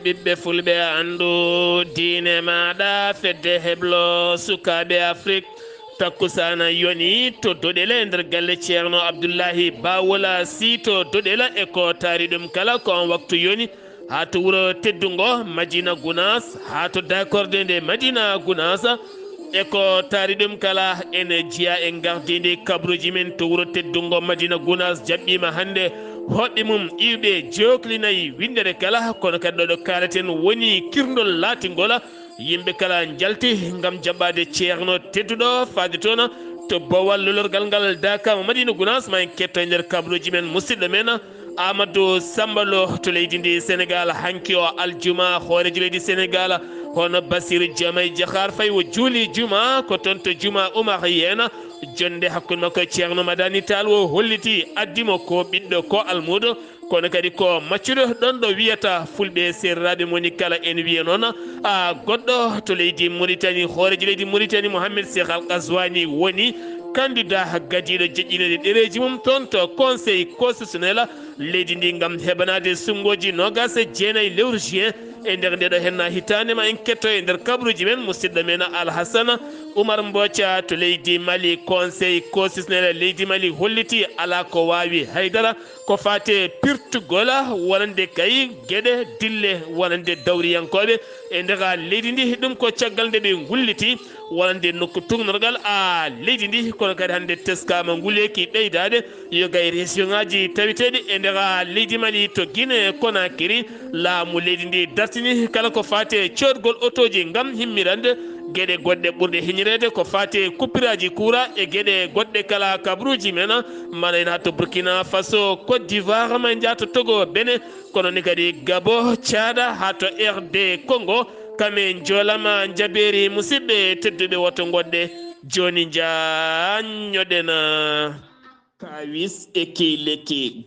ɓiɓɓe fulɓe andu diine maɗa fedde heblo sukaɓe Afrique takkusana yoni to doɗele nder galle ceerno Abdoullahi Bawola si to doɗela e ko taari ɗum kala ko on waktu yoni ha to wuro teddungo Madina Gounass ha to dakorde nde Madina Gounass e ko taari ɗum kala ene jiya en gardidi kabruji men to wuro teddungo Madina Gounass jaɓɓima hande hoɗɗe mum iwɓe joklinayi windere kala kono kadi ɗo kalaten woni kirndol laatingola yimɓe kala jalti gam jaɓɓade ceerno tedduɗo faade toon to bowal lolorgal ngal dakama Madina Gounass ma en ketto e nder kabruji men musidɗo men Amadou Sambalo to leydi ndi Sénégal hanki o aljuma hooreji leydi Sénégal hono Basir Diomaye Diakhar Faye o juuli juma ko toon to juma Oumar yena jonde hakkude makko ceerno Madani Tall o holliti addimo ko ɓiɗɗo ko almudo kono kadi ko maccuɗo ɗon ɗo wiyata fulɓe serraɓe moni kala en wiya noon a goɗɗo to leydi Mauritanie hooreji leydi Mauritanie Mohamed Cheikh Al Ghazouani woni candidat gadiɗo jeƴƴinede ɗereji mum toon to conseil constitutionnel leydi ndi gam heɓanade sungoji nogas e jeenayyi lewru juin e nder ndeɗo henna hitande ma en ketto e nder kabruji men musidɗo men Alhassane Oumar Mbotia to leydi Mali conseil constitutionnel leydi Mali holliti ala ko wawi haydara ko fate pirtugol wonande kay gueɗe dille wonande dawriyankoɓe e nder leydi ndi ɗum ko caggal nde ɓe gulliti wonande nokku tugnorgal a leydi ndi kono kadi hande teskama nguleki ɓeydade yo gay région ngaji tawiteɗe e nder leydi Mali to Guinée Conakry laamu leydi ndi dartini kala ko fate coodgol autoji gam himmirande gueɗe goɗɗe ɓurde hiñirede ko fate kuppiraji courant e gueɗe goɗɗe kala kabruji men mana en ha to Burkina Faso Côte d'Ivoire ma jaa to Togo Benin kono ni kadi Gabon Tchad ha to RD Congo kamen joolama jaɓeri musidɓe tedduɓe woto goɗɗe joni jañoɗen kawis e keyleki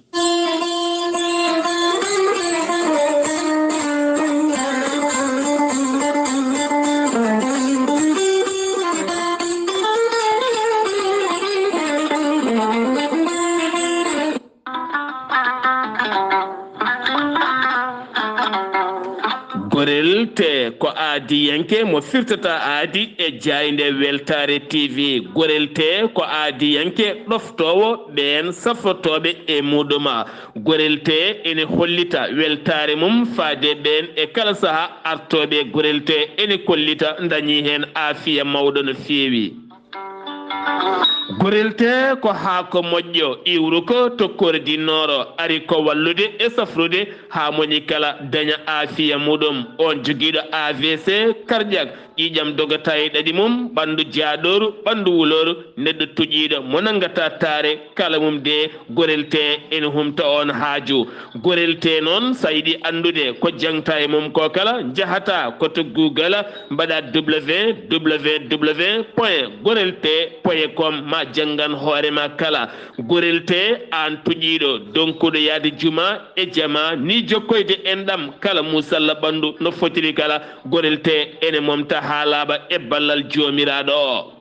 gorel te ko aadi yanke mo firtata aadi e jayde weltare TV gorel te ko aadi yanke ɗoftowo ɓen safotoɓe e muɗuma gorel te ene hollita weltare mum faade ɓen e kala saaha artoɓe gorel te ene kollita dañi hen aafiya mawɗo no feewi gorel te ko haako moƴƴo iwru ko tokkore dinnoro ari ko wallude e safrude ha moni kala daña aafiya muɗum on joguiɗo AVC cardiaque ƴiƴam dogata e ɗaɗi mum ɓandu jaaɗoru ɓandu wuloru neɗɗo tuƴiɗo mo nangata taare kala mum de gorel te ene humta on haaju gorel te noon sa yiɗi andude ko jangta e mum ko kala jahata koto Google mbaɗa www.gorelte.com ma jangan hoorema kala gorel te an tuƴiɗo donkuɗo yaade juma e jama ni jokkoyde enɗam kala musalla ɓandu no fotiri kala gorel te ene momta ha laaɓa e ballal jomiraɗo o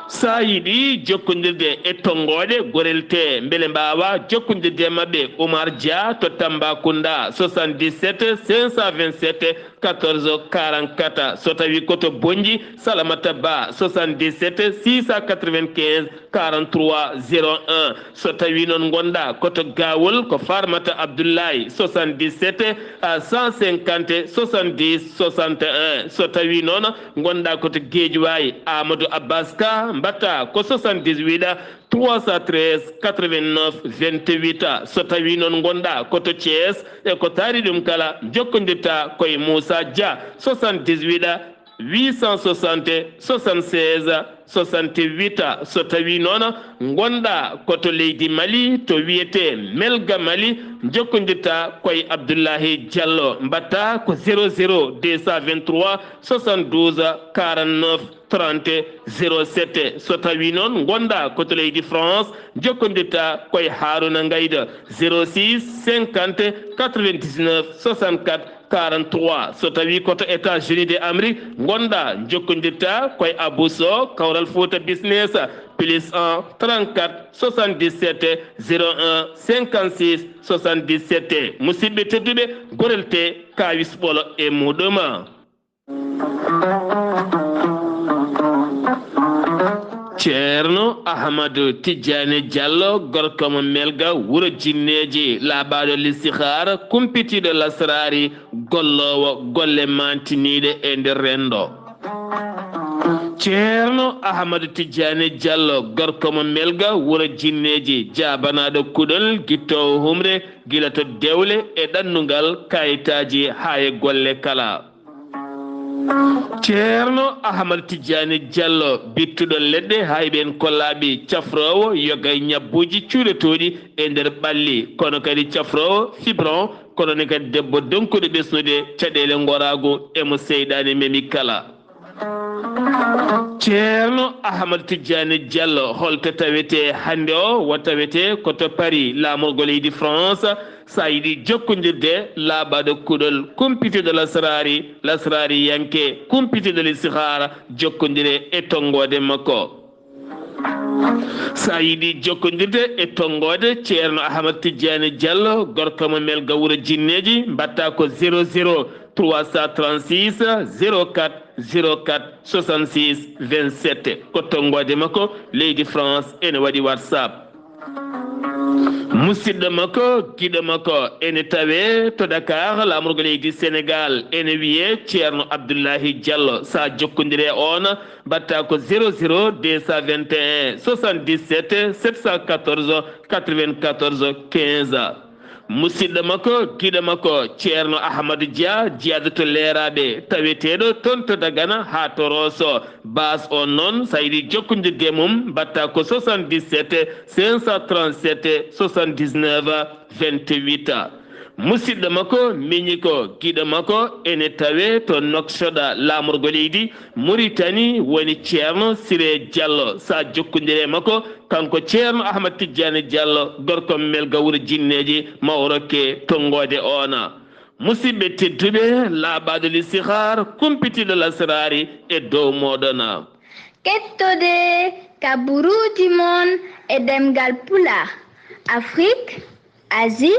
sa yiɗi jokkodirde e tongoɗe gorel te beele mbawa jokkodirde mabɓe Oumar Dia to Tambacounda 77 527 14 44 so tawi koto Bonji Salamata Ba 77 695 43 01 so tawi noon gonɗa koto Gawol ko Farmata Abdoulaye 77 150 70 61 so tawi noon gonɗa koto Guédiawaye Amadou Abbas Ka mbatta ko 78 313 89 28 so tawi noon gonɗa koto Thiès e ko taari ɗum kala jokkodirta koye Moussa Dia 78 860 76 68 so tawi noon gonɗa koto leydi Mali to wiyete Melga Mali jokkodirta koye Abdoulahi Diallo mbatta ko 00 223 72 49 30 07 so tawi noon gonɗa koto leydi France jokkodirta koye Harouna Ngayda 06 50 99 64 43 so tawi koto États-Unis d'Amérique gonɗa jokkodirta koye Abousso Kawral Fouta Business plus 1 34 77 01 56 77 musidɓe tedduɓe gorelte kawis ɓolo e muɗuma. Ceerno Ahmadou Tidiane Diallo gorko mo melga wuro jinneji laaɓaɗo listihara kumpitiɗo lasrari gollowo golle mantiniɗe e nder rendo. Ceerno Ahmadou Tidiane Diallo gorko mo melga wuro jinneji jabanaɗo kuɗol guittowo humre gila to dewle e ɗannungal kayitaji ha e golle kala. Ceerno Ahmadou Tidiane Diallo bittuɗo leɗɗe hayɓen kollaɓi cafrowo yoga ñabbuji cuuɗotoɗi e nder ɓalli kono kadi cafrowo fibron kono ne kadi debbo donkuɗo ɓesnude caɗele gorago emo seyɗani memi kala. Ceerno Ahmadou Tidiane Diallo holto tawete hande o wo tawete koto Paris lamorgol leydi France sa yiɗi jokkodirde laaɓaɗo kuɗol kumpitiɗo lasrari yanke kumpitiɗo listihara jokkodire e tongode makko. sa yiɗi jokkodirde e tongode Ceerno Ahmadou Tidiane Diallo gorko mo melga wuro jinneji mbatta ko 00 336 04 04 66 27 ko tongode makko leydi France ene waɗi WhatsApp. musidɗo makko giɗo makko ene tawe to Dakar lamorgo leydi Sénégal ene wiye Ceerno Abdoulahi Diallo sa jokkodire on mbatta ko 00 221 77 714 94 15 musidɗo makko giɗo makko Ceerno Ahmadou Dia jeyado to leeraɓe taweteɗo toon to Dagana ha to Rosso bas on noon sa yiɗi jokkodirde mum mbatta ko 77 537 79 28 musidɗo makko miñi ko giɗo makko ene tawe to Noksoɗa lamorgo leydi Mauritanie woni Ceerno Siré Diallo sa jokkodire makko kanko Ceerno Ahmadou Tidiane Diallo gorko melga wuro jinneji mawrokke tongode ona. musidɓe tedduɓe laaɓaɗo listihar kumpitiɗo lasrari e dow moɗona. kettode kaburuji mon e demgal pula Afrique, Asie,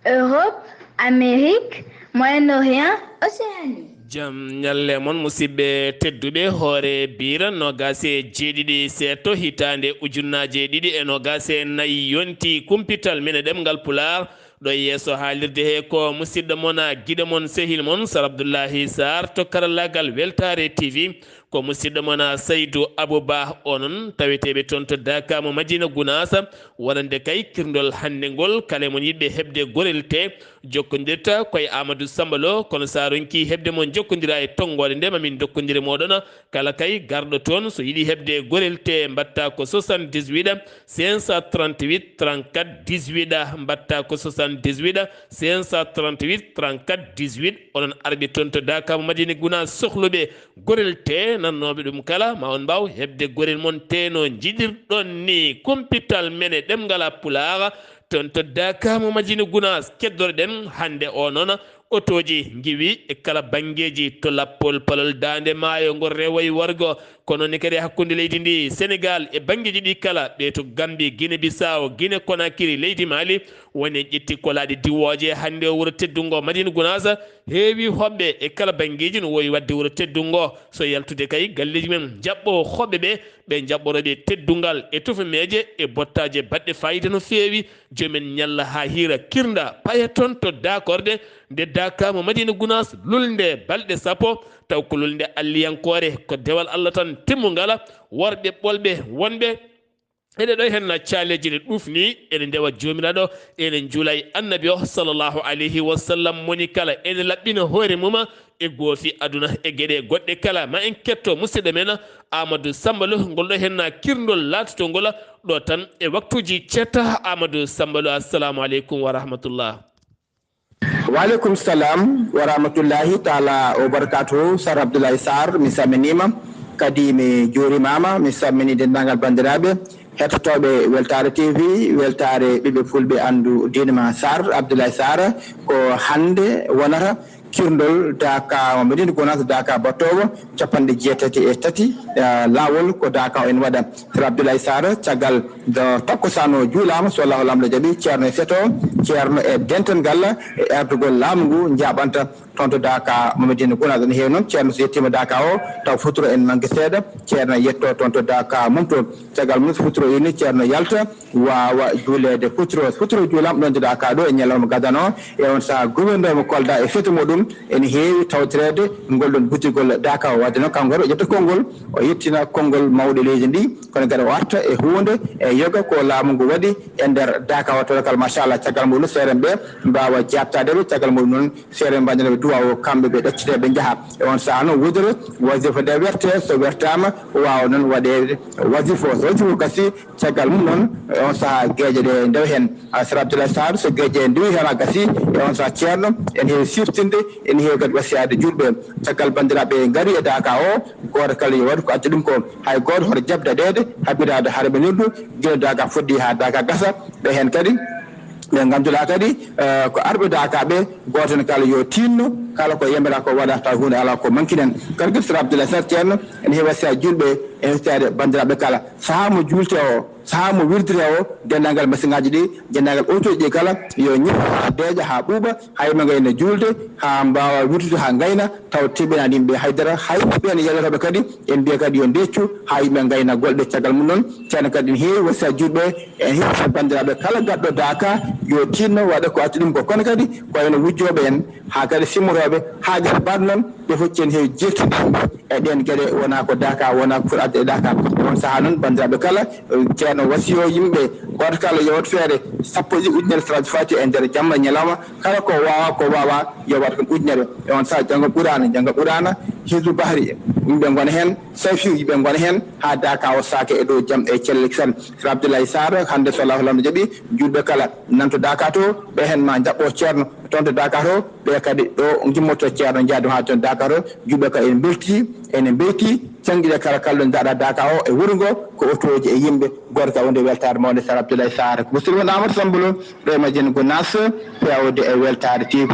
Europe, Amérique, Moyen-Orient, Océanie. jam ñalle mon musidɓe tedduɓe hoore bira nogase jeeɗiɗi seeto hitande ujunnaje ɗiɗi e nogase nayyi yonti kumpital mine ɗemgal pular ɗo yeeso haalirde he ko musidɗo mon guiɗo mon sehil mon Sar Abdoullahi Sarr to karallagal Weltare TV ko musidɗo mon Saydou Abouba onon taweteɓe toon to Dakar mo Madina Gounasa wonande kay kirndol hande ngol kala mon yiɗɓe hebde gorel te jokkodirta koye Amadou Sambalo kono sa ronki hebde mon jokkodira e tongode nde mamin dokkodire moɗon kala kay garɗo toon so yiiɗi hebde gorel te mbatta ko 78 538 34 18 mbatta ko 78 538 34 18 onon arɓe toon to Dakar mo Madina Gounas sohluɓe gorel te nannoɓe ɗum kala ma on mbaw hebde gorel mon te no jiɗirɗon ni kumpital mene ɗemgala pulaara toon to Dakar mo Madina Gounas keddorɗen hande o noon otoji giwi e kala bangeji to lappol palol dande maayo ngol rewoye wargo kono ne kadi hakkude leydi ndi Sénégal e bangeji ɗi kala ɓe to Gambie Guinée Bissau Guinée Conakry leydi Mali woni ƴetti kolaɗe diwoje hande o wuuro teddungo Madina Gounas heewi hoɓɓe e kala bangeji no wowi wadde wuuro teddungo so yaltude kay galleji men jaɓɓo hoɓɓe ɓe jaɓɓoroɓe teddungal e tufameje e bottaje baɗɗe fayida no feewi jomen ñalla ha hiira kirda paya toon to dakorde nde Dakar mo Madina Gounas lulnde balɗe sappo taw ko lulnde alliyankore ko dewal Allah tan timmugala worɓe ɓolɓe wonɓe ene ɗo hen caleji ɗe ɗufni ene ndewa jomiraɗo ene juula e annabi o sallllahu alayhi wa sallam moni kala ene laɓɓina hoore mum e goofi aduna e gueɗe goɗɗe kala ma en ketto musidɗo men Amadou Sambalo ngol ɗo hen kirndol latoto ngol ɗo tan e waktuji cetta Amadou Sambalo assalamu aleykum wa rahmatullah. Waleykum salam wa rahmatullahi taala wa barakatuhu. Sar Abdoulaye Sarr mi salminima kadi mi juurimama mi salmini dendagal bandiraɓe hettotoɓe Weltare TV Weltare ɓiɓɓe fulɓe andu dinema Sarr Abdoulaye Sarr ko hande wonata kirndol Daka Medina Gounass Daka Batowo capanɗe jeetati e tati laawol ko Daka o en waɗa Sir Abdoulaye Sarr caggal do takkusano juulama so Allah lamɗo jaaɓi ceerno e feto ceerno e dental e erdugol laamu ngu jaɓanta toon to Daka Medina Gounass ne heewi noon ceerno so yettima Daka o taw futuro en manque seeɗa ceerno yetto toon to Daka mum to caggal mum so futuro yoni ceerno yalta wawa juulede futuro juulama ɗon to Daka ɗo e ñalawma gadano e on saaha gouverneur mo Kolda e feto muɗum ene heewi tawtorede ngol ɗon butigol Daka o wadde noon kanko kadi o ƴetta konngol o yettina konngol mawɗo leydi ndi kono kadi o arta e hunde e yoga ko laamu ngu waɗi e nder Daka o tawa kala machallah caggal muɗum seeren ɓe mbawa jabtadeɓe caggal muɗum noon seeren mbañaneɓe duwa o kamɓe ɓe ɗaccuteɓe jaaha e on saaha noon wudere wasifa nde werte so wertama wawa noon waɗede wasifa o so wasifa gasi caggal mum noon e on saaha gueƴe ɗe ndewa hen Sir Abdoulaye Sarr so gueƴe ndewi hen ha gasi e on saaha ceerno en heewi siftinde en heewi kadi wasiyade julɓe caggal bandiraɓe gaari e Daka o goto kala yo waɗi ko addi ɗum ko hay goto hoto jabdaɗede haɓirade harɓe noddu guila Daka fuɗɗi ha Daka gasa ɓe hen kadi ɓe ganduɗa kadi ko arɓe Daka ɓe goto ne kala yo tinno kala ko yemira ko waɗa taw hunde ala ko manquinen kadi kadi Sir Abdoulaye Sarr ceerno en heewi wasiyade julɓe e wistade bandiraɓe kala saaha mo juulte o saaha mo wirdire o dendagal masiŋaji ɗi dendagal autoji ɗi kala yo ñiɓa ha deeƴa ha ɓuuɓa hayma gayna julde ha mbawa wirtude ha gayna taw tibinani yimɓe haydara hay ɓen yalatoɓe kadi en mbiya kadi yo deccu ha yimɓe gayna golɗe caggal mum noon ceerno kadi ne heewi wasiya julɓe en heewi bandiraɓe kala gaɗɗo Daka yo tinno waɗa ko atti ɗum ko kono kadi ko wayno wujjoɓe en ha kadi simmotoɓe ha gueɗe mbaɗ noon ɓe focci en heewi jertude e ɗen gueɗe wona ko Daka wona ko fuɗi adde e Daka on saaha noon bandiraɓe kala ceerno wasiyo yimɓe goto kala yo wat feere sappo e ɗiɗi ujunere salaji fati e nder jamma ñalawma kala ko wawa yo wat kon ujunere e on saaha janggo ɓurana Hizbu Bahri yimɓe gona hen Sayfiu yimɓe gona hen ha Daka o saake e dow jaam e cellel san Sir Abdoulaye Sarr hande so Allah lamɗo jaaɓi julɓe kala nanto Daka to ɓe hen ma jaɓɓo ceerno toon to Daka to ɓe kadi ɗo guimmotto ceerno jaadu ha toon Daka to julɓe ka ene belti canguiɗe kala kala ɗo jaaɗa Daka o e wuuro ngo ko otoji e yimɓe goto ka wonde weltare mawde Sir Abdoulaye Sarr musidɗo mon Amadou Sambolo ɗo e Madina Gounass fewde e weltare TV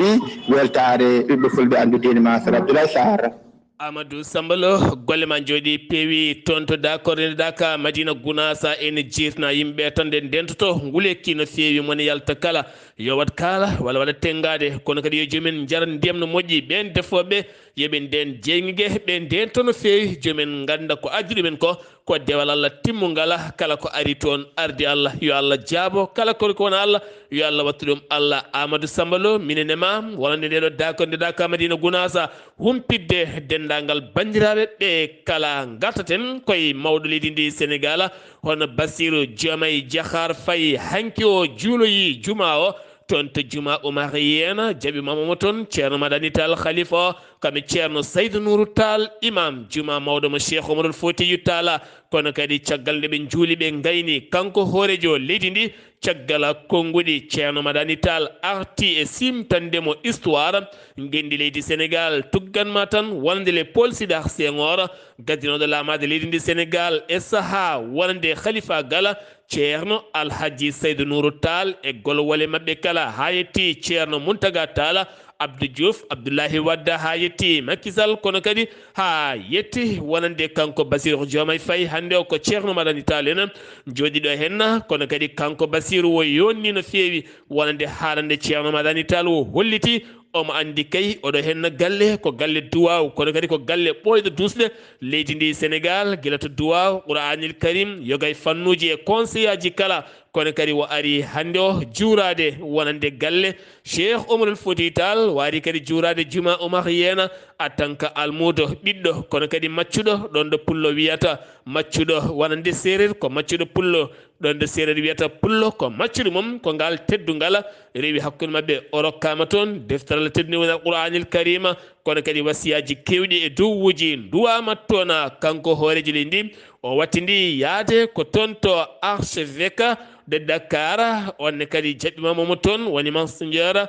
weltare ɓiɓɓe fulɓe andudini ma Sir Abdoulaye Sarr Amadou Sambalo golle ma jooɗi peewi toon to Daka Madina Gounass ene jirna yimɓe tan nde dentoto nguleki no feewi mone yalta kala yo wat kala walla waɗa tengade kono kadi yo jomumen jara ndiyam no moƴƴi ɓen defoɓe yoɓe nden jeyguige ɓe ndento no feewi jomumen ganda ko addi ɗumen ko dewal Allah timmugala kala ko ari toon ardi Allah yo Allah jaabo kala ko wona Allah yo Allah wattu ɗum Allah Amadou Sambalo minenema wonande ndeɗo Daka Madina Gounass humpidde dendagal bandiraɓe ɓe kala gartaten koye mawɗo leydi ndi Sénégal hono Bassirou Diomaye Diakhar Faye hanki o juuloyi juma o toon to juma umariyena jaɓimamamo toon ceerno Madani Tall khalifa o kami ceerno Saydou Nourou Tall imam juma mawɗo mo Cheikh Oumar Foutiyou Tall kono kadi caggal nde ɓe juuli ɓe gayni kanko hoorejo leydi ndi caggal konguɗi ceerno Madani Tall arti e simtandemo histoire gendi leydi Sénégal tugganma tan wonde le Paul Sidar Senghor gaddinoɗo laamade leydi ndi Sénégal e saaha wonde khalifa gala ceerno Alhaji Saydou Nourou Tall e golwole mabɓe kala ha yetti ceerno Mountaga Tall Abdou Diouf Abdoulahi Wade ha yetti Macky Sall kono kadi ha yetti wonande kanko Bassirou Diomaye Faye hande o ko ceerno Madani Tall en jooɗiɗo hen kono kadi kanko Bassirou o yonni no feewi wonande haalande ceerno Madani Tall o holliti omo andi kay oɗo henna galle ko galle duwaw kono kadi ko galle ɓoyɗo dusde leydi ndi Sénégal guila to duwaw Qur'anil Karim yogay fannuji e conseil aji kala kono kadi o ari hande o juurade wonande galle Cheikh Oumar Foutiyou Tall wari kadi juurade juma umariyena a tanka almudo ɓiɗɗo kono kadi maccuɗo ɗon ɗo pullo wiyata maccuɗo wonande séréer ko maccuɗo pullo ɗon ɗo séréer wiyata pullo ko maccuɗo mum ko ngal teddugal rewi hakkude mabɓe o rokkama toon deftaral tedduni woni Qur'anil Karima kono kadi wasiyaji kewɗi e dowuji duwama toon kanko hooreji leydi ndi o watti ndi yaade ko toon to archevêque de Dakar onne kadi jaɓɓimamomo toon woni Monseigneur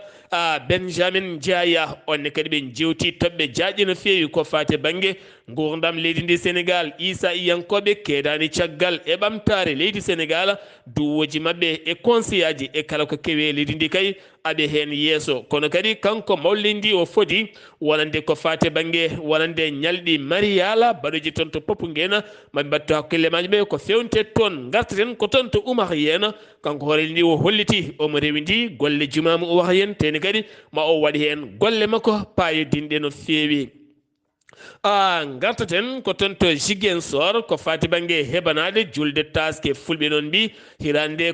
Benjamin Diaya onne kadi ɓe jewti toɓɓe jaaƴi no feewi ko fate banggue gurdam leydi ndi Sénégal Issa Iyankoɓe keedani caggal e ɓamtare leydi Sénégal duwoji mabɓe e conseil aji e kala ko kewi leydi ndi kay aɓe hen yeeso kono kadi kanko mawlindi o foti wonande ko fate banggue wonande ñalɗi mariyala baɗoji toon to Popenguene maɓe mbattu hakkille maji ɓe ko fewnte toon gartaten ko toon to Oumar Yene kanko hoorel ndi o holliti omo rewi ndi golle jumama Oumar Yene teni kadi ma o waɗi hen golle makko payodinɗe no feewi gartaten ko toon to Ziguinchor ko fati banggue heɓanade julde taske fulɓe noon mbi hirande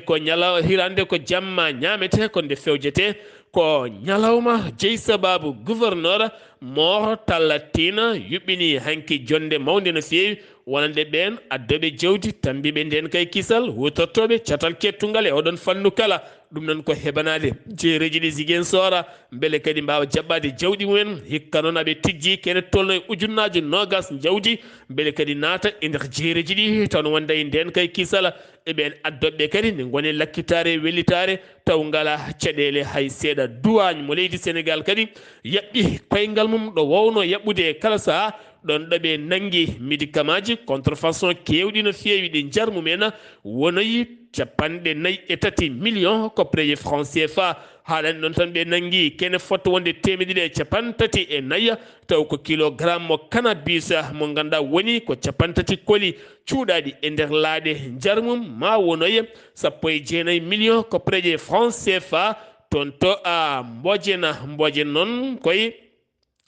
ko jamma ñamete ko nde fewjete ko ñalawma jeeyi sababu gouverneur Mor Talla Tine yuɓɓini hanki jonde mawde no feewi wonande ɓen addoɓe jawdi tambiɓe nden kay kisal hutortoɓe catal kettugal e oɗon fannu kala ɗum noon ko heɓanade jeereji ɗi Ziguinchor beele kadi mbawa jaɓɓade jawɗi mumen hikka noon aɓe tijji kene tolno e ujunnaji nogas jawdi beele kadi naata e nder jeereji ɗi taw wonda e nden kay kisala eɓen addoɓe kadi ne goni lakkitare wellitare taw ngala caɗele hay seeɗa duwagne mo leydi Sénégal kadi yaɓɓi koyngal mum ɗo wowno yaɓɓude kala saaha ɗon ɗoɓe nangi médicament ji contrefaçon kewɗi no feewi ɗi jarmumen wonoyi 43 millions koppreje franc CFA haɗani ɗon tan ɓe nangi kene fotto wonde 34 taw ko kilogramme mo cannabis mo ganduɗa woni ko 30 koli cuuɗaɗi e nder laaɗe jarmum ma wonoye 19 millions koppreje franc CFA toon to a mbojen noon koye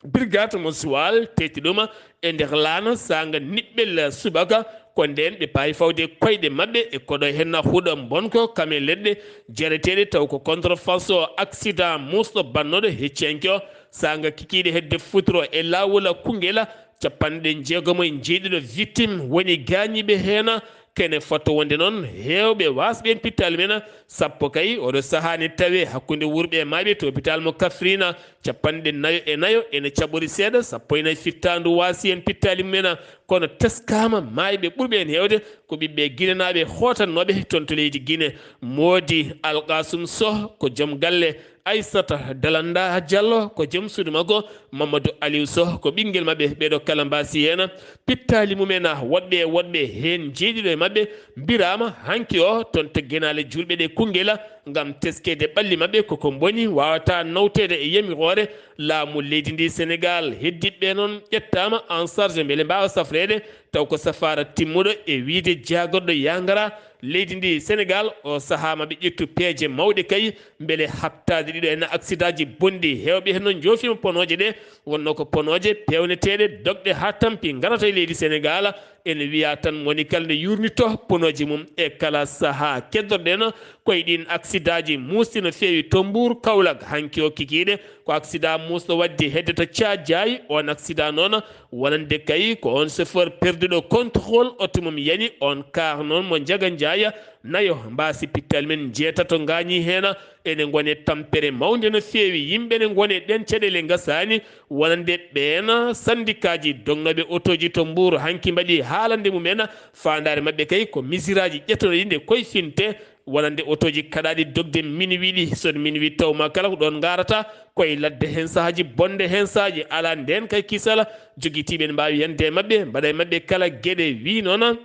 brigade mo suwal tetti ɗuma e nder laana sanga niɓɓel subaka ko nden ɓe paawi fawde koyɗe maɓɓe e koɗo henna huuɗo bonko kame leɗɗe jareteɗe taw ko contrefaçon accident musɗo bannoɗo heccenke o sanga kikiɗe hedde futuro e lawol Koungheul 60 victime woni gañiɓe heena kene fotto wonde noon hewɓe wasɓe pittali men sappo kay oɗo sahani tawe hakkude wurɓe e maaɓe to hôpital mo Kafrina 49 ene caɓori seeɗa sappo e nayyi fittandu wasi en pittali mumen kono teskama mayɓe ɓurɓe en hewde ko ɓiɓɓe guinenaɓe hotannoɓe toon to leydi Guinée Modi Alkasum Sow ko joom galle Aissata Dalanda Diallo ko joom suudu makko Mamadou Aliou Sow ko ɓinguel mabɓe ɓeɗo kala mbasi hen pittali mumen woɗɓe hen jeeɗiɗo e mabɓe mbirama hanki o toon to guenale julɓe ɗe Koungheul gam teskede ɓalli mabɓe koko boni wawata nawtede e yamirore laamu leydi ndi Sénégal heddiɓe noon ƴettama en charge beele mbawa safrede taw ko safara timmuɗo e wiide jagorɗo yangara leydi ndi Sénégal o saaha maɓe ƴettu peeje mawɗe kay beele habtade ɗiɗo ene accident ji bonɗi hewɓe hen noon joofima ponoje ɗe wonno ko ponoje pewneteɗe dogɗe ha tampi garata e leydi Sénégal ene wiya tan moni kala ne yurnito ponoji mum e kala saaha keddorɗen koye ɗin accident ji musɗi no feewi to Mbour Kaolack hanki o kikiɗe ko accident musɗo wadde hedde to Thiadiaye on accident noon wonande kay ko on chauffeur perduɗo contrôle auto mum yani on car noon mo Ndiaga Ndiaye nayo mbasi pittali men jeetato gañi hen ene gone tampere mawde no feewi yimɓe ne gone ɗen caɗele gasani wonande ɓen syndicat ji dognoɓe auto ji to Mbour hanki mbaɗi haalande mumen fandare mabɓe kay ko misiraji ƴettoɗo inde koye finte wonande auto ji kaɗaɗi dogde minuit ɗi son minuit tawma kala ko ɗon garata koye ladde hen sahaji bonde hen sahaji ala nden kay kisala joguitiɓe ne mbawi yande mabɓe mbaɗa e mabɓe kala gueɗe wi noon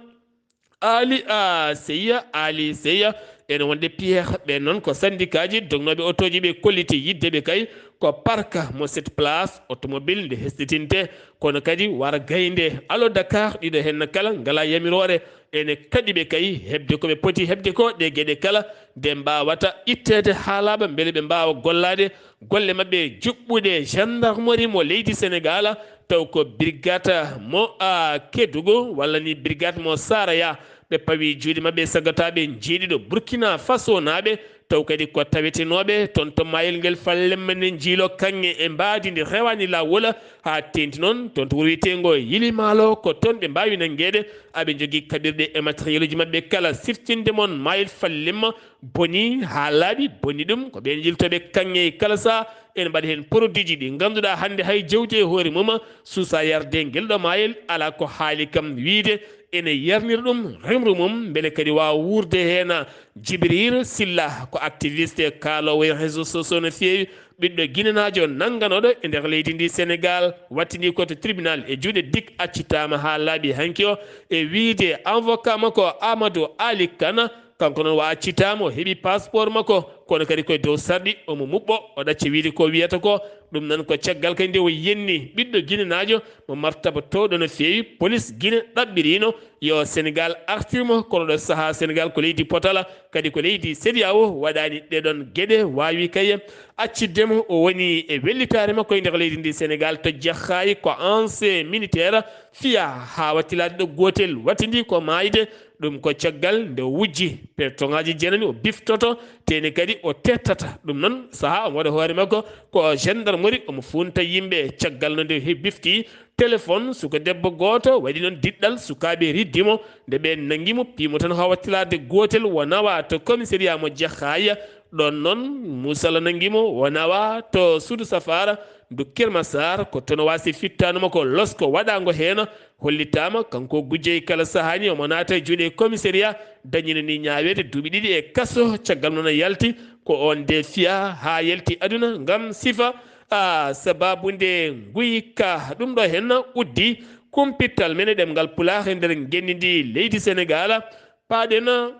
Ali Seyya ene wonde Pierre ɓen noon ko syndicat ji dognoɓe auto ji ɓe kolliti yiddeɓe kay ko parka mo 7 place automobile nde hesɗitinte kono kadi wara gaynde alo Dakar ɗiɗo hen kala ngala yamirore ene kadiɓe kay hebde koɓe poti hebde ko ɗe gueɗe kala nde mbawata ittede haalaɓa beele ɓe mbawa gollade golle mabɓe juɓɓude gendarmerie mo leydi Sénégal taw ko brigade mo Kédougou walla ni brigade mo Saraya ɓe pawi juuɗe mabɓe sagataɓe jeeɗiɗo Burkina Faso naɓe taw kadi ko tawetenoɓe toon to mayel ngel fallemma ne jiilo kanŋe e mbadi ndi rewani lawol ha tenti noon toon to wuro wiyetengo Yilimalo ko toon ɓe mbawi nanguede aɓe jogui kaɓirɗe e matériel uji mabɓe kala siftinde moon mayel fallimma boni ha laaɓi boni ɗum ko ɓen jiltoɓe kanŋe kala sa ene mbaɗa hen produit ji ɗi ganduɗa hande hay jawdi e hoore mum suusa yarde guel ɗo mayel ala ko haali kam wiide ene yarnira ɗum remru mum beele kadi wawa wurde hen Djibril Silla ko activiste kaalowo e réseau sociaux no feewi ɓiɗɗo guinenajo nangganoɗo e nder leydi ndi Sénégal wattini ko to tribunal e juuɗe dik accitama ha laaɓi hanki o e wiide avocat makko Amadou Ali Kane kanko noon wa accitama o heeɓi passeport makko kono kadi koye dow sarɗi omo muɓɓo o ɗacca wiide ko wiyata ko ɗum nan ko caggal kadi nde o yenni ɓiɗɗo guinenajo mo martaba towɗo no feewi police guine ɗaɓɓirino yo sénégal artirmo kono ɗo saaha sénégal ko leydi potala kadi ko leydi CEDEAO waɗani ɗeɗon gueɗe wawi kay acciddemo o woni e wellitare makko e nder leydi ndi sénégal to jahhayi ko ancien militaire fiya ha wattilade ɗo gotel wattidi ko mayde ɗum ko caggal nde wujji pertoŋaji jeenani o biftoto teni kadi o tettata ɗum noon saaha omo waɗa hoore makko ko gendarmerie omo funta yimɓe caggal no nde bifti téléphone suko debbo goto waɗi noon diɗɗal sukaɓe riddimo nde ɓe nanguimo pimo tan ha wattilade gotel wo nawa to commissariat mo jahaya ɗon noon musala nanguimo wo nawa to suudu safara ndu Kermassar ko tono wasi fittanoma ko losko waɗago hen hollitama kanko gujjeyi kala sahani omo naata e juuɗe commissariat dañina ni ñawede duuɓi ɗiɗi e kaso caggal noon yalti ko on de fiya ha yalti aduna gam sifa sababu nde guyka ɗum ɗo hen uddi kumpittal men e ɗemgal pulaar e nder genni ndi leydi sénégal paɗen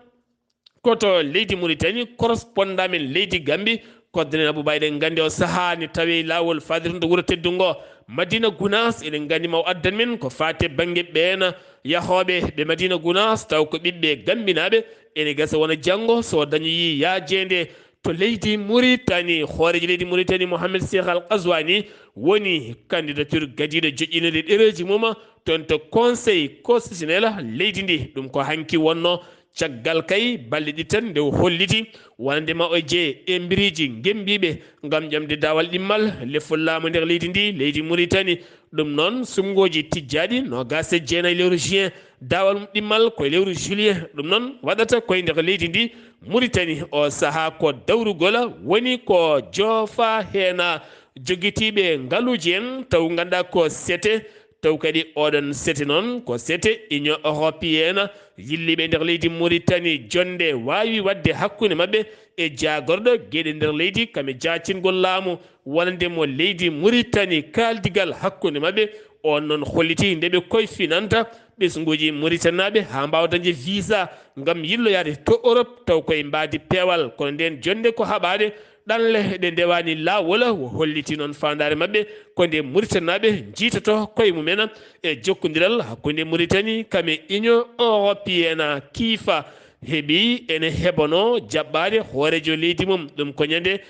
koto leydi Mauritanie correspondant men leydi Gambie koddene Abouba eɗen gandi o saaha ni tawi lawol faade to wuuro teddungo Madina Gounass eɗen gandi ma o addan men ko fate banggue ɓen yahoɓe ɓe Madina Gounass taw ko ɓiɓɓe gambinaɓe ene gasa wona janggo so dañoyi yaajede to leydi Mauritanie hoorejo leydi Mauritanie Mohamed Cheikh Al Qazwani woni candidature gadiɗo joƴƴinede ɗereji mum toon to conseil constitutionnel leydi ndi ɗum ko hanki wonno caggal kay balɗe ɗi tan nde holliti wonandema o jee e biriji gembiɓe gam ƴamde dawal ɗimmal lefollama nder leydi ndi leydi Mauritanie ɗum noon sumgoji tijjaɗi no gase jeenayi lewru juin dawal ɗimmal koye lewru juillet ɗum noon waɗata koye nder leydi ndi Mauritanie o saaha ko dawrugol woni ko joofa hena joguitiɓe ngaaluji en taw ganduɗa ko sete taw kadi oɗon sete noon ko sete union européenne yilliɓe nder leydi Mauritanie jonde wawi wadde hakkude mabɓe e jagorɗo gueɗe nder leydi kame jacingol laamu wonandemo leydi Mauritanie kaldigal hakkude mabɓe on noon holliti ndeɓe koye finanta ɓesguji Mauritanaɓe ha mbawa dañde visa gam yilloyade to Europe taw koye mbadi peewal kono nden jonde ko haɓade ɗanle ɗe ndewani lawol o holliti noon fandare mabɓe ko nde Mauritanaɓe jiitoto koye mumen e jokkodiral hakkude Mauritanie kame union européenne kiifa heeɓi ene heɓano jaɓɓade hoorejo leydi mum ɗum ko ñande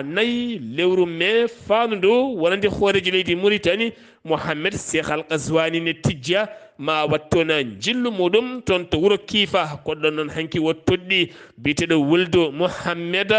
nayyi lewru mai fandu ndu wonande hoorejo leydi Mauritanie Mohamed Cheikh Al Qazwani ne tijja ma wattona jillu muɗum toon to wuuro kiifa koɗɗon noon hanki wottoɗɗi biteɗo wuldo Mohamed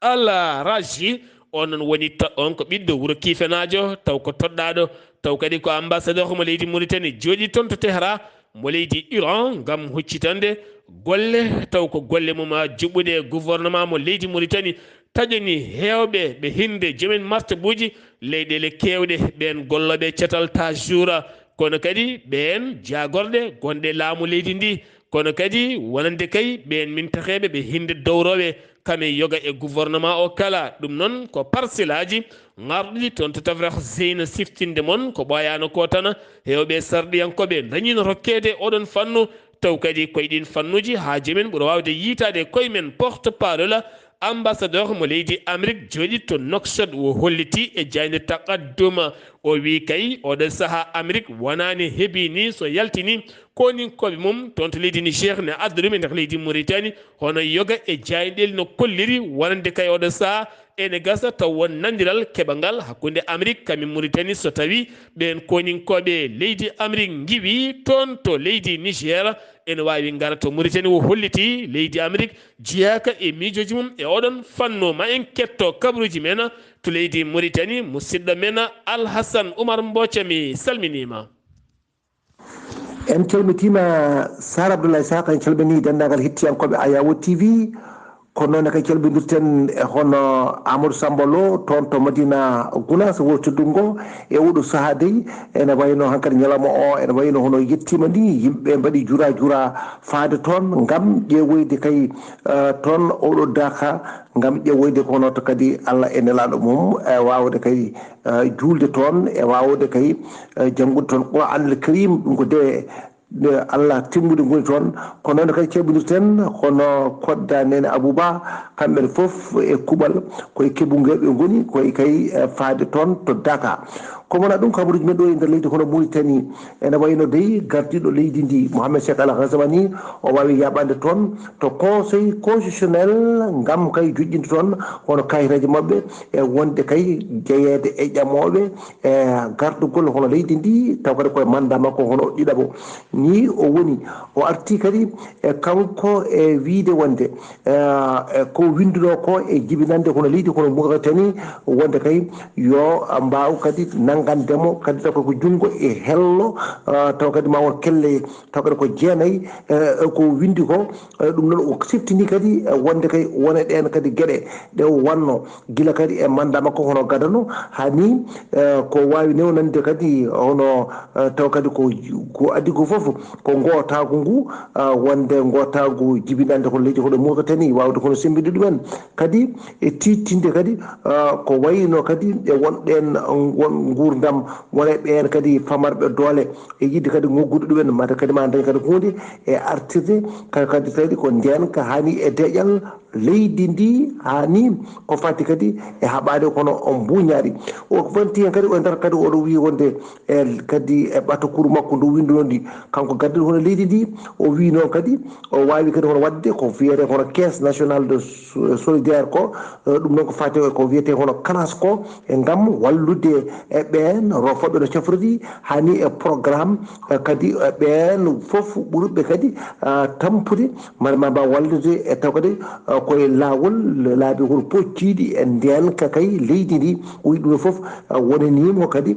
Al Raji on non woni on ko ɓiɗɗo wuuro kiifenajo taw ko toɗɗaɗo taw kadi ko ambassadeur mo leydi Mauritanie jooɗi toon to Tehran mo leydi Iran gam huccitande golle taw ko golle mum juɓɓude gouvernement mo leydi Mauritanie taƴani hewɓe ɓe hinde joomen martabuji leyɗele kewɗe ɓen golloɓe cetal ta jour kono kadi ɓen jagorɗe gonɗe laamu leydi ndi kono kadi wonande kay ɓen mintaheɓe ɓe hinde dowroɓe kame yoga e gouvernement o kala ɗum noon ko parcelle aji garɗi toon to tawrah zeyna siftinde moon ko ɓoyano ko tan hewɓe sarɗiyankoɓe dañino rokkede oɗon fannu taw kadi koye ɗin fannuji ha jomen ɓuura wawde yiitade koye men porte parole ambassadeur mo leydi Amérique jooɗi to Nouakchott o holliti e jayde taqadduma o wi kay oɗo saaha Amérique wonani heeɓi ni so yaltini koninkoɓe mum toon to leydi Niger ne adda ɗum e nder leydi Mauritanie hono yoga e jayɗel no kolliri wonande kay oɗo saaha ene gasa taw won nandiral keɓangal hakkude Amérique kami Mauritanie so tawi ɓen koninkoɓe leydi Amérique giwi toon to leydi Niger ene wawi gara to Mauritanie o holliti leydi Amérique jeyaka e miijoji mum e oɗon fannu ma en ketto kabaruji men to leydi Mauritanie musidɗo men Alhassane Oumar Mbocca mi salminima. en calmitima Sar Abdoulaye Sakho en calmini dendagal hettiyankoɓe Ayawo TV kono noon kay calminirten e hono Amadou Samba Lo toon to Madina Gounass wuro teddungo e oɗo saaha dey ene wayno hankkadi ñalawma o ene wayno hono yettima ni yimɓe mbaɗi jura faade toon gam ƴeewoyde kay toon oɗo daka gam ƴeewoyde ko hono to kadi Allah e nelaɗo mum e wawde kay julde toon e wawde kay janggude toon Qur'an al Karim ɗum ko de Allah timmude ngoni toon ko noon kadi keɓodirten hono kodda nene Abouba kamɓe fof e kuɓal koye keɓugueɓe ngoni koye kay faade toon to Daka ko wona ɗum kabaruji men ɗo e nder leydi hono Mauritanie ene wayno dey gardiɗo leydi ndi Mohamed Cheikh Al Ghazouani o wawi yaɓande toon to conseil constitutionnel gam kay joƴƴinde toon hono kayitaji mabɓe e wonde kay jeyede e ƴamoɓe e gardugol hono leydi ndi taw kadi koye mandat makko hono ɗiɗaɓo ni o woni o arti kadi e kanko e wiide wonde ko winduno ko e jibinande hono leydi hono Mauritanie wonde kay yo mbaw kadi nanggandemo kadi taw ko jungo e hello taw kadi ma won kelle taw kadi ko jeenayyi ko windi ko ɗum noon o siftini kadi wonde kay wone ɗen kadi gueɗe ɗe wanno gila kadi e mandat makko hono gadano hani ko wawi newnande kadi hono taw kadi ko addi ko foof ko gotago ngu wonde gotago jibinande hono leydi hono Mauritanie wawde hono sembide ɗumen kadi e tittinde kadi ko wayno kadi e wonɗen won gurdam wone ɓen kadi famarɓe doole e yidde kadi goggude ɗumen mata kadi ma dañ kadi hunde e artirde kadi kadi ko ndenka hani e deƴal leydi ndi hani ko fati kadi e haɓade kono on buñaɗi o fanti hen kadi o nder kadi oɗo wi wonde e kadi e ɓatakuru makko ndu winduno ndi kanko gaddiɗo hono leydi ndi o wi noon kadi o wawi kadi hono wadde ko wiyete hono caisse national de solidaire ko ɗum noon ko fati ko wiyete hono CNAS ko e gam wallude e ɓen rofoɓe no cafrodi hani e programme kadi e ɓen foof ɓurɓe kadi tampude mbaɗa mbawa wallude e taw kadi koye lawol laabi hono pocciɗi e ndenka kay leydi ndi o wi ɗum foof wonanimo kadi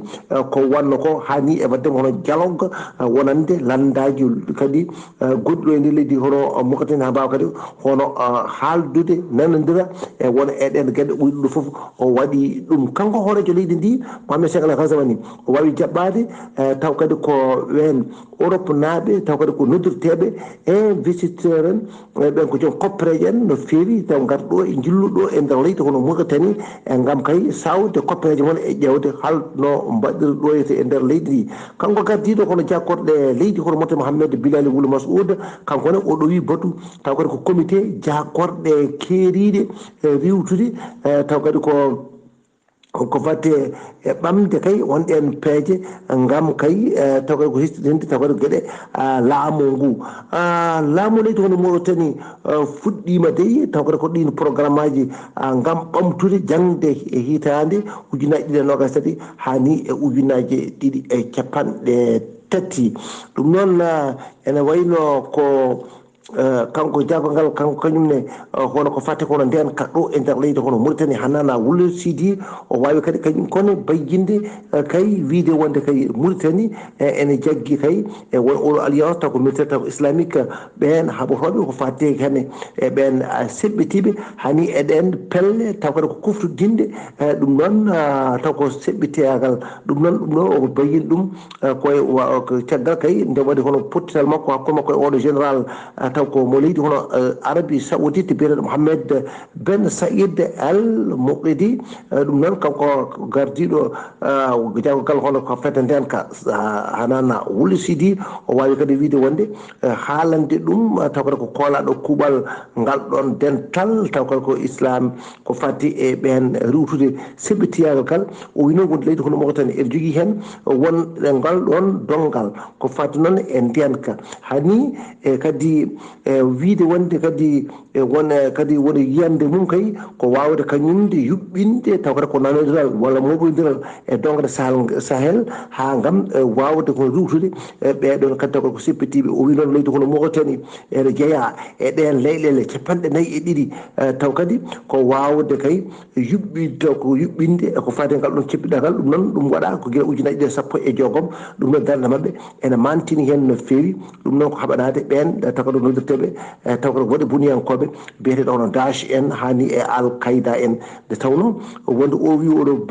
ko wanno ko hani e waddemo hono dialogue wonande landaji kadi goɗɗo e nder leydi hono Mauritanie ha mbawa kadi hono haaldude nanodira e wona eɗen gueɗe o wi ɗum foof o waɗi ɗum kanko hoorejo leydi ndi Mohamed Cheikh Al Ghazouani o wawi jaɓɓade taw kadi ko wen Europe naaɓe taw kadi ko noddirteɓe investisseur en ɓen ko joom koppareje en no feewi taw garɗo e jilluɗo e nder leydi hono Mauritanie e gam kay sawde koppareje moon e ƴewde halno mbaɗir ɗoyete e nder leydi ndi kanko gardiɗo kono jakkorɗe leydi hono Mouhamed Mohamed Bilal Wulu Massoud kanko ne oɗo wi batu taw kadi ko comité jakkorɗe keeriɗe riwtude taw kadi ko fate e ɓamde kay wonɗen peeje gam kay taw kadi ko histidinde taw kadi gueɗe laamu ngu laamu leydi hono Mauritanie fuɗɗima dey taw kadi ko ɗin programme aji gam ɓamtude jangde e hitande ujunaji ɗiɗi e nogas tati hani e ujunaji ɗiɗi e capanɗe tati ɗum noon ene wayno ko kanko jagogal kanko kañumne hono ko fate kono nden kaɗɗo e nder leydi hono Mauritanie Hanana Wulu Sidi o wawi kadi kañum kono bayyinde kay wiide wonde kay Mauritanie ene jaggi kay e won oɗo alliance taw ko militaire taw islamique ɓen haɓotoɓe ko fate hene e ɓen seɓɓitiɓe hani eɗen pelle taw kadi ko kuftodinde ɗum noon taw ko seɓɓiteyagal ɗum noon o bayyin ɗum koye caggal kay nde waɗi hono pottital makko hakkude makko e oɗo général taw ko mo leydi hono Arabie Saoudite biyeteɗo Mohamed Ben Saïd Al Moukidi ɗum noon kanko gardiɗo jagogal hono ko fete ndenka Hanana Wulu Sidi o wawi kadi wiide wonde haalande ɗum taw kadi ko koolaɗo kuuɓal ngal ɗon dental taw kadi ko islam ko fatti e ɓen riwtude seɓɓitiyagal kal o wi noon wonde leydi hono Mauritanie ene jogui hen won ngal ɗon dongal ko fatti noon e ndenka hani e kadi wiide wonde kadi won kadi woni yiyande mum kay ko wawde kañumde yuɓɓinde taw kadi ko nanodiral walla moɓodiral e dongde Sahel ha gam wawde ko riwtude ɓeɗon kadi taw kadi ko seppitiɓe o wi noon leydi hono Mauritanie ene jeeya e ɗen leyɗele capanɗe nayyi e ɗiɗi taw kadi ko wawde kay yuɓɓide ko yuɓɓinde e ko fate ngal ɗon ceppiɗagal ɗum noon ɗum waɗa ko guila ujunaji ɗe sappo e joogom ɗum noon darde mabɓe ene mantini hen no fewi ɗum noon ko haɓanade ɓen taw kadi gollirteɓe taw ko waɗi buniyankoɓe biyeteɗo hono Daesh en hani e Al-Qaida en nde tawno wonde o wi oɗo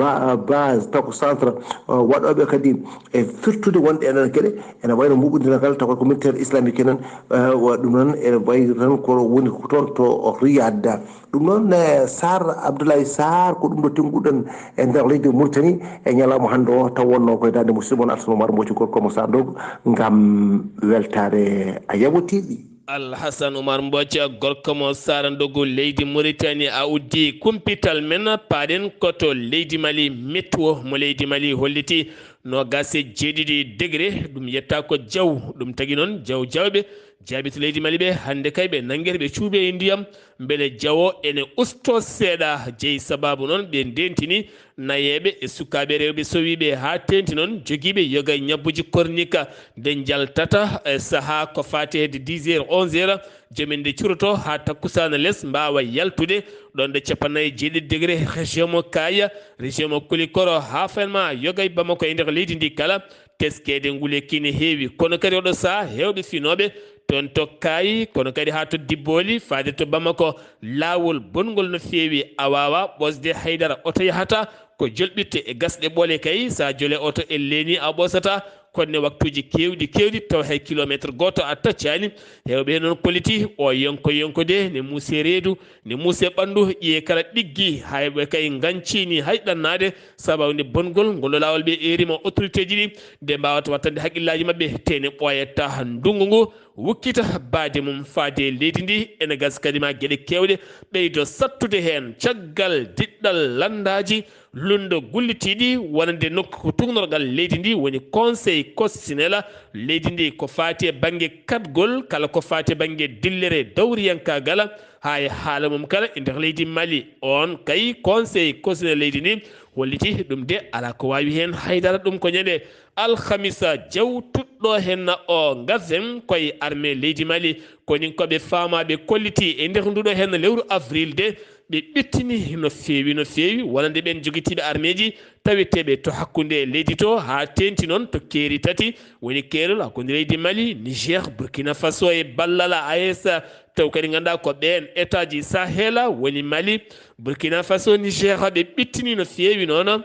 base taw ko centre waɗoɓe kadi e firtude wonɗe enen gueɗe ene wayno muɓodiragal taw ko militaire islamique en ɗum noon ene wayi tan ko woni toon to Riyad ɗum noon Sar Abdoulaye Sarr ko ɗum ɗo tenguɗen e nder leydi Mauritanie e ñalawma hannde o taw wonno koye dande musidɗo moon Alsano Oumar Mbodji gorko mo Sandogo ngam weltare a yawotiɗi Alhasan Oumar Mbodji gorko mo Sarandogo leydi Mauritanie a uddi kumpital men paɗen koto leydi Mali météo mo leydi Mali holliti no gase jeeɗiɗi degré ɗum yetta ko jaw ɗum tagui noon jawɓe jaabi to leydi Mali ɓe hande kay ɓe nanguere ɓe cuuɓe e ndiyam beele jawo ene usto seeɗa jeeyi sababu noon ɓe ndentini nayeɓe e sukaɓe rewɓe sowiɓe ha tenti noon joguiɓe yoga ñabbuji cornica nde jaltata e saaha ko fati hedde 10 heures 11 heures jomin nde curoto ha takkusana less mbawa yaltude ɗon ɗo 47 degré région mo Kaya région mo Kulikoro ha fanma yoga e Bamako e nder leydi ndi kala teskede nguleki ne heewi kono kadi oɗo saaha hewɓe finoɓe toon to Kayi kono kadi ha to Dibboli faade to Bamako lawol bongol no feewi a wawa ɓosde haydara oto yahata ko jolɓitte e gasɗe ɓoole kay sa jole oto e leeni a ɓosata konne waktuji kewɗi taw hay kilométre goto a taccani hewɓe noon koliti o yonko de ne muuse reedu ne muuse ɓandu ƴiye kala ɗiggi hayɓe kay gancini hay ɗannade sabawde bongol ngol lawol ɓe erima autorité ji ɗi nde mbawata wattande haqqillaji mabɓe tene ɓoyetta ndungu ngu wukkita baade mum faade leydi ndi ene gas kadi ma gueɗe kewɗe ɓeydo sattude hen caggal diɗɗal landaji lundo gullitiɗi wonande nokku ko tugnorgal leydi ndi woni conseil constitutionnel leydi ndi ko fati e banggue katgol kala ko fati e banggue dillere dawriyankagala ha e haala mum kala e nder leydi Mali on kay conseil constitutionnel leydi ndi holliti ɗum de ala ko wawi hen haydara ɗum ko ñande alhamisa jawtuɗɗo henna o gazen koye armée leydi Mali konin koɓe famaɓe kolliti e nder nduɗo hen lewru avril de ɓe ɓettini no feewi wonande ɓen joguitiɓe armée ji taweteɓe to hakkude leydi to ha tenti noon to keeri tati woni keerol hakkude leydi Mali Niger Burkina Faso e ballal AES taw kadi ganduɗa ko ɓen état ji Sahel woni Mali Burkina Faso Niger ɓe ɓettini no feewi noon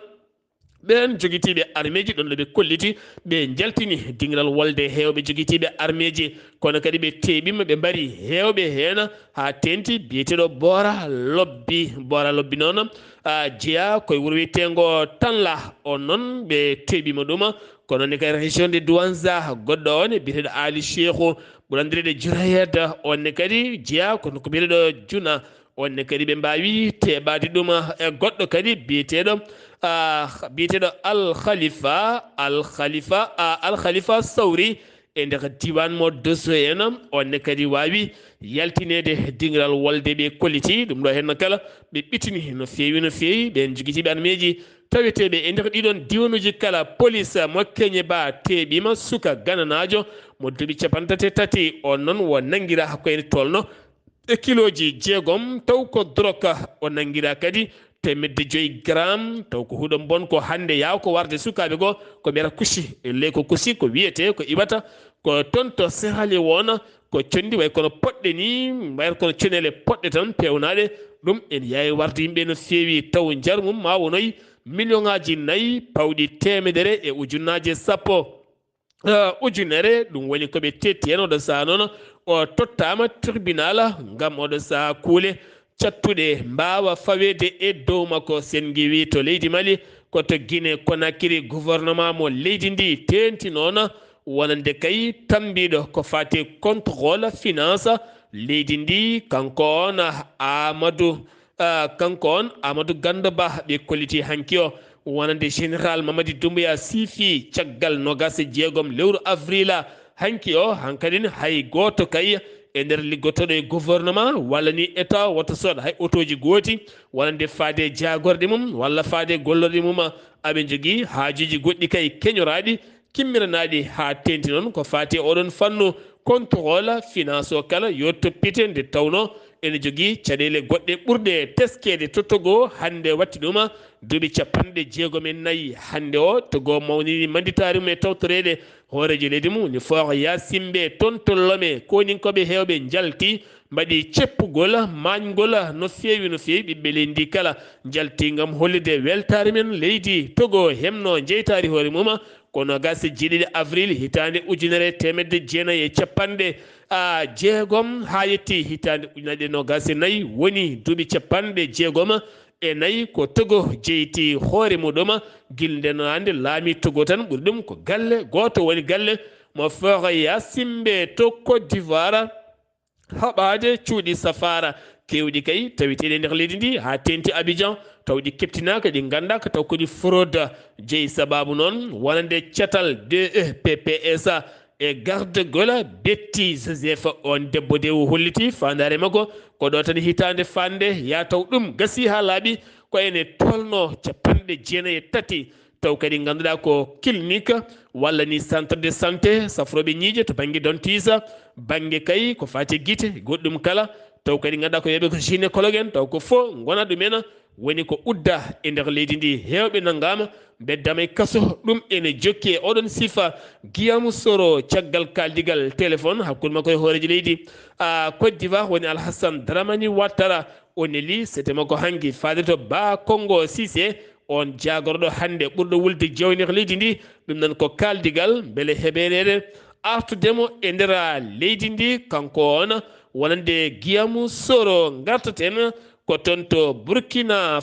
ɓen joguitiɓe armée ji ɗon ɗo ɓe kolliti ɓe jaltini dingiral wolde hewɓe joguitiɓe armée ji kono kadi ɓe teɓima ɓe mbari hewɓe hen ha tenti biyeteɗo Bora Lobby noon jeeya koye wuuro wiyetengo Tanla on noon ɓe teɓima ɗum kono ne kadi région de Douanza goɗɗo on biyeteɗo Ali Cheikhou ɓurandirede Jurayed onne kadi jeeya kono ko biyeteɗo Juna onne kadi ɓe mbawi teɓade ɗum e goɗɗo kadi biyeteɗo Al Khalifa Sawri e nder diwan mo Dosso en onne kadi wawi yaltinede dingiral wolde ɓe kolliti ɗum ɗo henno kala ɓe ɓitini no feewi ɓen joguitiɓe armeji taweteɓe e nder ɗiɗon diwanuji kala police mo Keñe Ba teɓima suka gananajo mo duuɓi 33 on noon wo nanguira koyne tolno e kiloji 6 taw ko drogue o nanguira kadi 5 gram taw ko huɗo bon ko hande yaw ko warde sukaɓe go ko ɓera kusi le ko kusi ko wiyete ko iwata ko toon to sehali wona ko condi way kono poɗɗe ni wayata kono conele poɗɗe tan pewnaɗe ɗum en yawi warde yimɓe no feewi taw jar mum ma wonoyi million ngaji 4 pawɗi temedere e ujunnaje sappo ujunere ɗum woni koɓe tetti hen oɗo saha noon o tottama tribunal ngam oɗo saha kuule cattuɗe mbawa fawede e dow makko sen giwi to leydi Mali koto Guinée Conakry gouvernement mo leydi ndi tenti noon wonande kay tambiɗo ko fati contrôle finance leydi ndi kanko on Amadou Gando Ba ɓe kolliti hanki o wonande général Mamadi Doumbouya siifi caggal 26 lewru avril hanki o hankadine hay goto kay e nder liggotoɗo e gouvernement walla ni état woto soɗa hay autoji gooti wonande faade jagorde mum walla faade gollorɗe mum aɓe jogui haajuji goɗɗi kay keñoraɗi kimmiranaɗi ha tenti noon ko fati oɗon fannu contrôle finance o kala yo toppite nde tawno ene jogii caɗeele goɗɗe ɓurɗe teskede to Togo hannde watti ɗuma duuɓi 64 hannde o Togo mawnini manditaari mum e tawtoreede hoorejo leydi mum ni fort yasimɓe toon to Lomé koninkoɓe heewɓe jalti mbaɗi ceppugol mañgol no feewi ɓiɓɓe leydi ndi kala jalti ngam hollide weltare men leydi Togo hemno jeytaari hoore mum kono gasi jiɗiɗi avril hitande 1990 ha yetti hitande 1994 woni duuɓi 64 ko Togo jeyti hoore muɗum gilde no ande laami Togo tan ɓuri ɗum ko galle goto woni galle mo fort yasimɓe to Côte d'Ivoire haɓade cuuɗi safara kewɗi kay tawiteɗe nder leydi ndi ha tenti Abidjan tawɗi keptinaka ɗi gandaka taw koɗi fraude jeeyi sababu noon wonande catal DEPPS e garde gola betti Joseph on debbo de o holliti fandare makko ko ɗo tan hitande fande ya taw ɗum gasi ha laaɓi ko ene tolno 93 taw kadi ganduɗa ko clinique walla ni centre de santé safroɓe ñiije to banggue dontisa banggue kay ko fati guite goɗɗum kala taw kadi ganduɗa ko yeɓe ko gynécologue en taw ko fo gona ɗumen woni ko udda e nder leydi ndi hewɓe naggama beddama e kaso ɗum ene jokki e oɗon sifa Guillaume Soro caggal kaldigal téléphone hakkude makko e hoorejo leydi Côte d'Ivoire woni Alhassane Dramani Ouattara o neli c'était makko hanki faade to Ba Congo Cissé on jagorɗo hande ɓurɗo wulde jawni leydi ndi ɗum nan ko kaldigal beele heɓerede artudemo e nder leydi ndi kanko on wonande Guillaume Soro gartaten ko toon to Burkina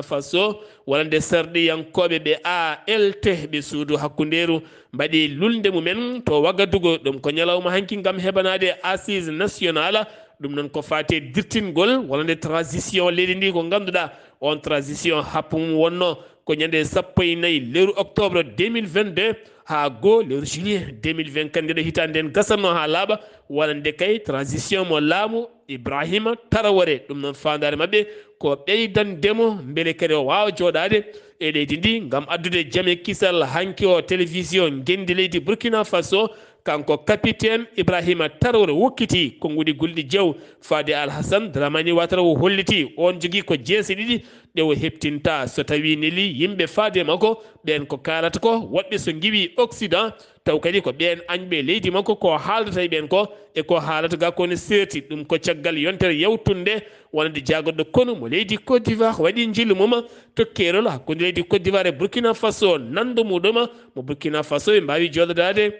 Faso wonande sarɗiyankoɓe ɓe ALT ɓe suudu hakkunderu mbaɗi lulde mumen to Wagadugu ɗum ko ñalawma hanki gam heɓanade assise nationale ɗum noon ko fate dirtingol wonande transition leydi ndi ko ganduɗa on transition happum wonno ko ñande 14 lewru octobre 2022 ha go lewru juillet 2020 kandiɗo hitande nden gasatno ha laaɓa wonande kay transition mo laamu Ibrahima Traoré ɗum noon fandare mabɓe ko ɓeydandemo beele kadi o wawa joɗade e leydi ndi gam addude jaame kisal hanki o télévision gendi leydi Burkina Faso kanko capitaine Ibrahima Traoré wokkiti konngudi gulɗi jew faade Alhassane Dramani Ouattara o holliti on jogui ko jeese ɗiɗi ɗe o heptinta so tawi neli yimɓe faade makko ɓen ko kalata ko woɓɓe so giwi Occident taw kadi ko ɓen añɓe leydi makko ko haaldata e ɓen ko e ko haalata ga kone seerti ɗum ko caggal yontere yewtunde wonande jagorɗo kono mo leydi Côte d'Ivoire waɗi jillu mum to keerol hakkude leydi Côte d'Ivoire e Burkina Faso nandu muɗum mo Burkina Faso ɓe mbawi jododade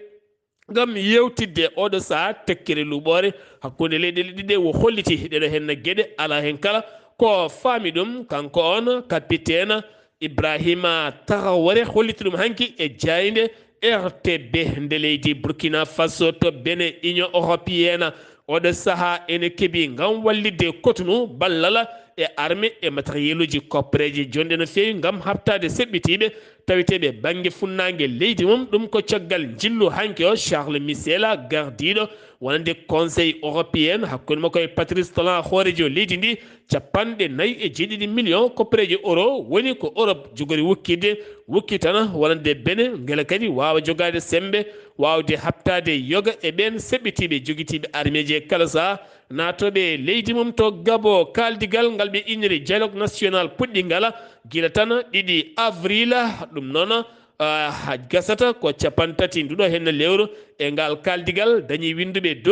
gam yewtidde oɗo saaha tekkere luɓore hakkude leyɗele ɗiɗi o holliti ɗeɗo henna gueɗe ala hen kala ko faami ɗum kanko on capitaine Ibrahima Traoré holliti ɗum hanki e jayde RTB nde leydi Burkina Faso to bene Union européenne oɗo saaha ene keeɓi gam wallidde Cotonou ballala e armée e matériel uji koppareji jonde no fewi gam habtade seɓɓitiɓe taweteɓe banggue funnague leydi mum ɗum ko caggal jillu hanki o Charles Michel gardiɗo wonande conseil européen hakkude makko e Patrice Talon hoorejo leydi ndi 49 millions koppareji euro woni ko Europe jogori wukki tan wonande bene guela kadi wawa jogade sembe wawde habtade yoga e ɓen seɓɓitiɓe joguitiɓe armée je kala saha natoɓe leydi mum to Gabo kaldigal ngal ɓe inniri dialogue national puɗɗingal guila tan 2 avril ɗum noon gasata ko 30 nduɗo henna lewru e ngal kaldigal dañi winduɓe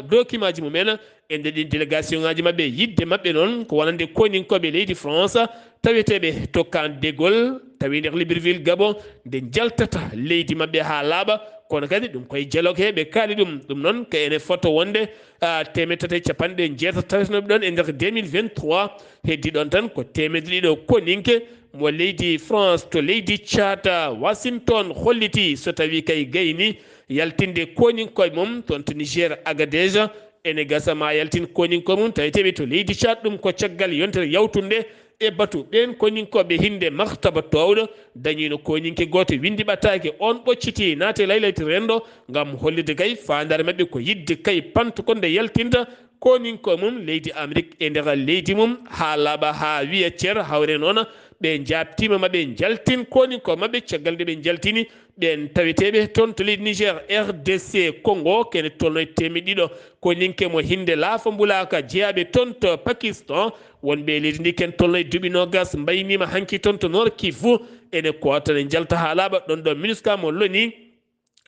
document ji mumen e nder ɗin délégation ngaji mabɓe yidde mabɓe noon ko wonande koninkoɓe leydi France taweteɓe to Camp de Gaulle tawi nder Libreville Gabon nde jaltata leydi mabɓe ha laaɓa kono kadi ɗum koye dialogue he ɓe kaali ɗum noon ko ene photo wonde 360 tawetenoɓe ɗon e nder 2023 heddi ɗon tan ko 100 koninke mo leydi France to leydi Tchad Washington holliti so tawi kay gayni yaltinde koninkoye mum toon to Niger Agadez ene gasa ma yaltin koninkoye mum taweteɓe to leydi Tchad ɗum ko caggal yontere yawtunde e batu ɓen koninkoɓe hinde martaba towɗo dañino koninke goto windi ɓattake on ɓocciti naate laylati rendo gam hollide kay fandare mabɓe ko yidde kay panta konde yaltinta koninkoye mum leydi Amérique e nder leydi mum ha laaɓa ha wiya ceer hawre noon ɓe jabtima maɓe jaltin koni ko maɓe caggal nde ɓe jaltini ɓen taweteɓe toon to leydi Niger RDC Congo kene tolno temedɗiɗo ko ninke mo hinde laafa mbulaka jeeyaɓe toon to Pakistan wonɓe leydi ndi ken tolno duuɓi nogas mbaynima hanki toon to Nord Kivu ene kotane jalta ha laaɓa ɗon ɗo MINUSCA mo loni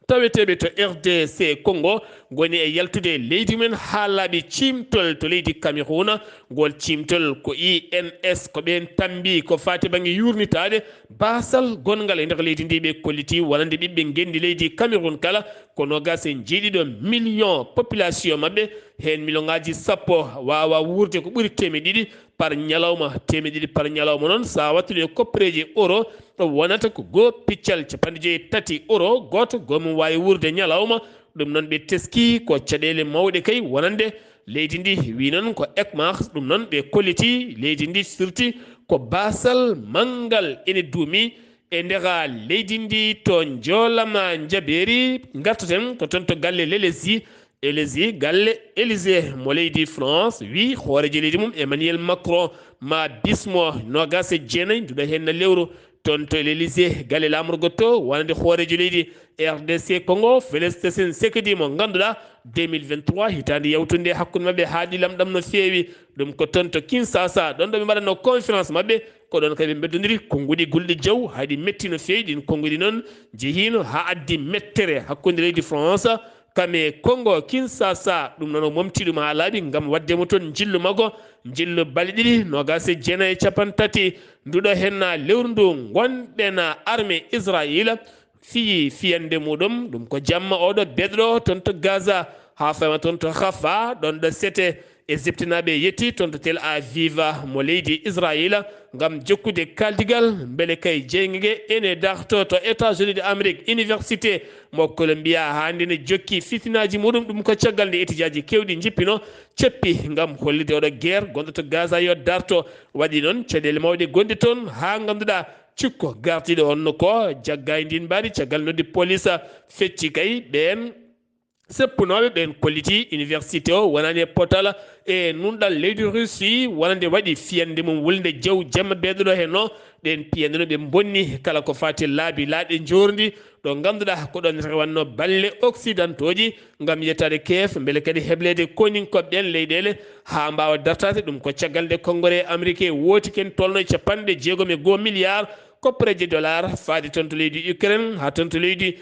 taweteɓe to RDC Congo goni e yaltude leydi men ha laaɓi cimtol to leydi Cameroun ngol cimtol ko INS ko ɓen tambi ko fati banggue yurnitade basal gongal e nder leydi ndi ɓe kolliti wonande ɓiɓɓe gendi leydi Cameroun kala ko nogas en jeeɗiɗo million population mabɓe hen million ngaji sappo wawa wurde ko ɓuuri temeɗɗiɗi par ñalawma temeɗɗiɗi par ñalawma noon sa wattude koppereji euro wonata ko go piccal capanɗe joyi euro goto gomum wawi wurde ñalawma ɗum noon ɓe teski ko caɗele mawɗe kay wonande leydi ndi wi noon ko ECMAS ɗum noon ɓe kolliti leydi ndi firti ko basal mangal ene duumi e ndera leydi ndi to joolama jaɓeri gartaten ko toon to galle Élysée galle Élysée mo leydi France wi hoorejo leydi mum Emmanuel Macron ma bismo nogas e jeenayyi nduɗo henna lewru toon to l'Élysée galle lamorgo to wonande hoorejo leydi RDC Congo Félix Tshisekedi mo ganduɗa 2023 hitande yawtude hakkude mabɓe haaɗi lamɗam no feewi ɗum ko toon to Kinshasa ɗon ɗo ɓe mbaɗatno conférence mabɓe ko ɗon kadi ɓe beddodiri konngudi gulɗi jaw hayɗi metti no feewi ɗin konngudi noon jeehino ha addi mettere hakkude leydi France kame Congo Kinshasa ɗum noon o momti ɗum ha laaɓi gam waddemo toon jillu maggo jillu balɗe ɗiɗi nogas e jeenayyi e capan tati nduɗo henna lewru ndu gonɗen armée Israël fiyi fiyande muɗum ɗum ko jamma oɗo beɗɗo toon to Gaza ha fama toon to Rafah ɗon ɗo sete Égypte naɓe yetti toon to Tel Aviv mo leydi Israël gam jokkude kaldigal beele kay jeyguege ene darto to États-Unis d'Amérique université mo Columbia hande ne jokki fitinaji muɗum ɗum ko caggal nde étudiaji kewɗi jippino ceppi gam hollide oɗo guerre gonɗo to Gaza yo darto waɗi noon caɗele mawɗe gonɗe toon ha ganduɗa cikko gartiɗo onno ko jagga e ndin mbaɗi caggal noddi police fecci kay ɓen seppunoɓe ɓen kolliti université o wonani e potal e nunɗal leydi Russie wonande waɗi fiyande mum wulde jaw jamma beɗoɗo hen no ɗen piyande no ɓe bonni kala ko fati laabi laaɗe jordi ɗo ganduɗa ko ɗon rewanno balle occidentaux ji gam yettade keef beele kadi heblede koninkoɓɓen leyɗele ha mbawa dartade ɗum ko caggal nde congrès américain wooti ken tolno 6.1 milliard koppareje dollar faade toon to leydi Ukraine ha toon to leydi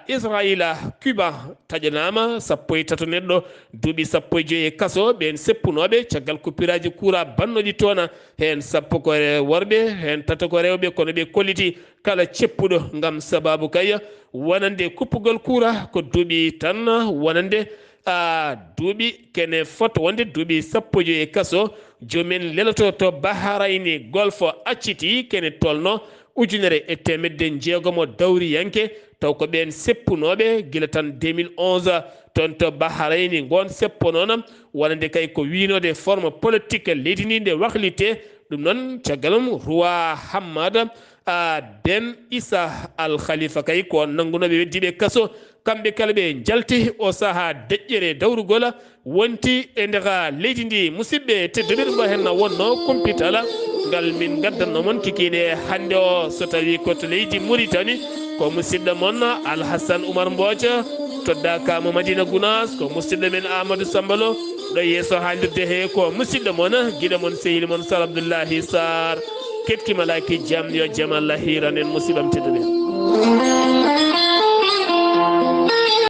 Israël Cuba taƴanama 13 neɗɗo duuɓi 15 kaso ɓen seppunoɓe caggal kuppiraji courant bannoɗi toona hen 10 ko worɓe hen 3 ko rewɓe kono ɓe kolliti kala ceppuɗo gam sababu kay wonande kuppugol courant ko duuɓi tan wonande duuɓi kene foto wonde duuɓi 15 kaso jomumen leloto to Bahrain golfo acciti kene tolno 1960 dawri yanke taw ko ɓen seppunoɓe gila tan 2011 toon to Bahrain gon seppo noon wonande kay ko winode forme politique leydi ndi nde wahlite ɗum noon caggalum roi Hamad Ben Issa Al Khalifa kay ko nangunoɓe weddiɓe kaso kamɓe kala ɓe jalti o saaha deƴƴere dawrugol wonti e nder leydi ndi musidɓe tedduɓe ɗum ɗo henna wonno kumpitala ngal min gaddanno moon kikiɗe hande o so tawi koto leydi Mauritanie ko musidɗo moon Alhassane Oumar Mbodja toddakamo Madina Gounas ko musidɗo men Amadou Sambalo ɗo yeeso haalirde he ko musidɗo moon guiɗo moon sehili moon Sar Abdoullahi Sarr kettima laki jaam yo jaam Allah hiranen musibam tedduɓe